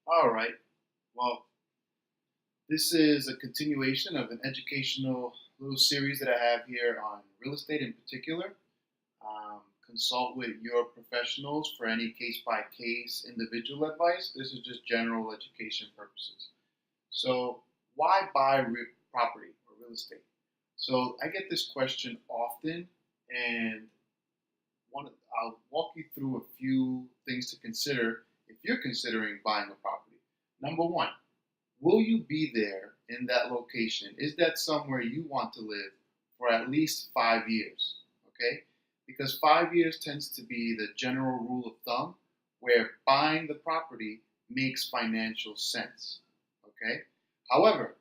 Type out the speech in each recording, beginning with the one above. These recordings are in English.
All right. Well, this is a continuation of an educational little series that I have here on real estate in particular. Consult with your professionals for any case by case individual advice. This is just general education purposes. So, why buy property or real estate? So, I get this question often, and I'll walk you through a few things to consider if you're considering buying a property. Number one, will you be there in that location? Is that somewhere you want to live for at least 5 years? Okay? Because 5 years tends to be the general rule of thumb where buying the property makes financial sense. Okay? However,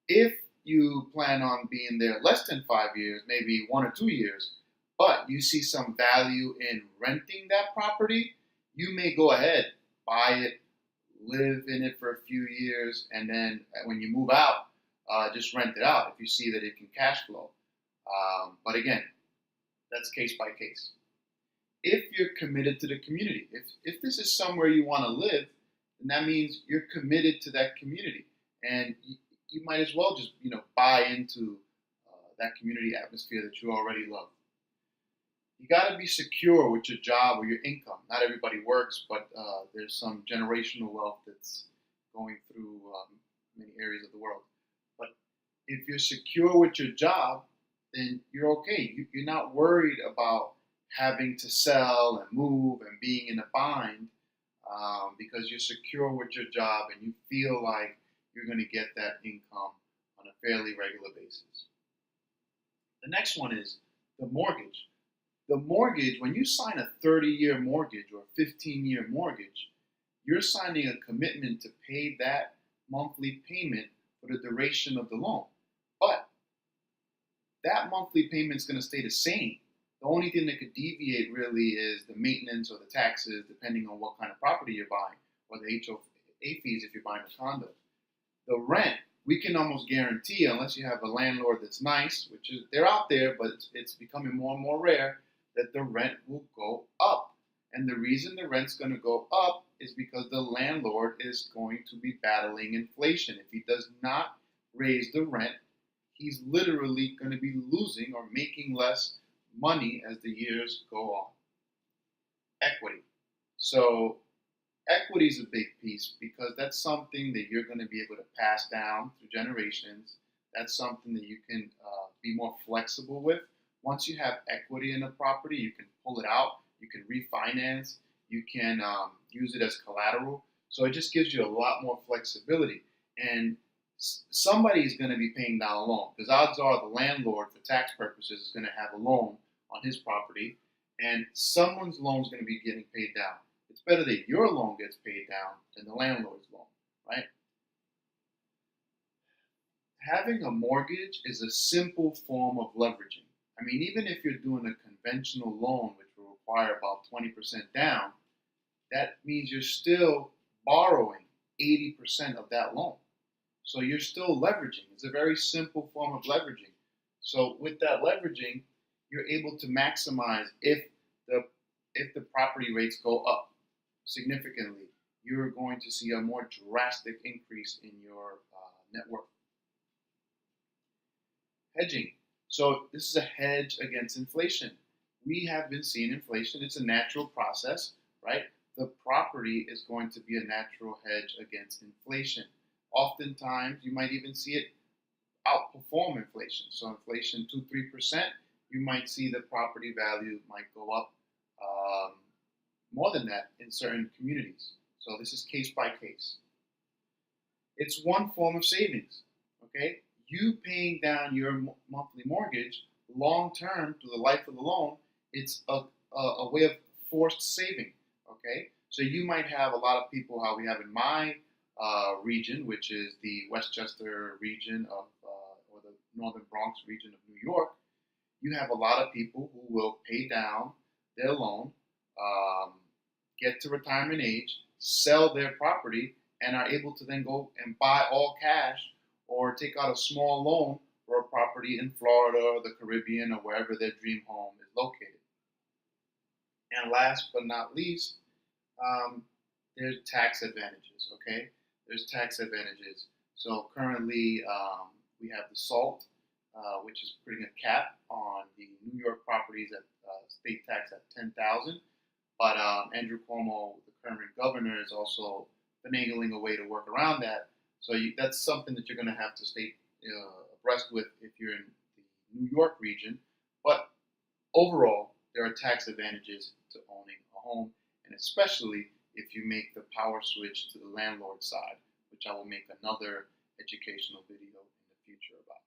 if you plan on being there less than 5 years, maybe 1 or 2 years, but you see some value in renting that property, you may go ahead, buy it, live in it for a few years, and then when you move out, just rent it out if you see that it can cash flow. But again, that's case by case. If you're committed to the community, if this is somewhere you want to live, then that means you're committed to that community, and you might as well just buy into that community atmosphere that you already love. You got to be secure with your job or your income. Not everybody works, but there's some generational wealth that's going through many areas of the world. But if you're secure with your job, then you're okay. You're not worried about having to sell and move and being in a bind because you're secure with your job and you feel like you're going to get that income on a fairly regular basis. The next one is the mortgage. The mortgage, when you sign a 30-year mortgage or a 15-year mortgage, you're signing a commitment to pay that monthly payment for the duration of the loan. But that monthly payment is going to stay the same. The only thing that could deviate really is the maintenance or the taxes, depending on what kind of property you're buying, or the HOA fees if you're buying a condo. The rent, we can almost guarantee, unless you have a landlord that's nice, which is they're out there, but it's becoming more and more rare, that the rent will go up. And the reason the rent's going to go up is because the landlord is going to be battling inflation. If he does not raise the rent, he's literally going to be losing or making less money as the years go on. Equity. So equity is a big piece because that's something that you're going to be able to pass down through generations. That's something that you can be more flexible with. Once you have equity in a property, you can pull it out, you can refinance, you can use it as collateral. So it just gives you a lot more flexibility. And somebody is going to be paying down a loan because odds are the landlord, for tax purposes, is going to have a loan on his property, and someone's loan is going to be getting paid down. It's better that your loan gets paid down than the landlord's loan, right? Having a mortgage is a simple form of leveraging. I mean, even if you're doing a conventional loan, which will require about 20% down, that means you're still borrowing 80% of that loan. So you're still leveraging. It's a very simple form of leveraging. So with that leveraging, you're able to maximize if the property rates go up significantly, you're going to see a more drastic increase in your net worth. Hedging. So this is a hedge against inflation. We have been seeing inflation. It's a natural process, right? The property is going to be a natural hedge against inflation. Oftentimes, you might even see it outperform inflation. So inflation 2-3%, you might see the property value might go up more than that in certain communities. So this is case by case. It's one form of savings, okay? You paying down your monthly mortgage long term to the life of the loan, it's a way of forced saving, okay? So you might have a lot of people, how we have in my region, which is the Westchester region of, or the Northern Bronx region of New York, you have a lot of people who will pay down their loan, get to retirement age, sell their property, and are able to then go and buy all cash or take out a small loan for a property in Florida or the Caribbean or wherever their dream home is located. And last but not least, there's tax advantages. Okay, there's tax advantages. So currently, we have the SALT, which is putting a cap on the New York properties at state tax at 10,000. But Andrew Cuomo, the current governor, is also finagling a way to work around that. So that's something that you're going to have to stay abreast with if you're in the New York region. But overall, there are tax advantages to owning a home, and especially if you make the power switch to the landlord side, which I will make another educational video in the future about.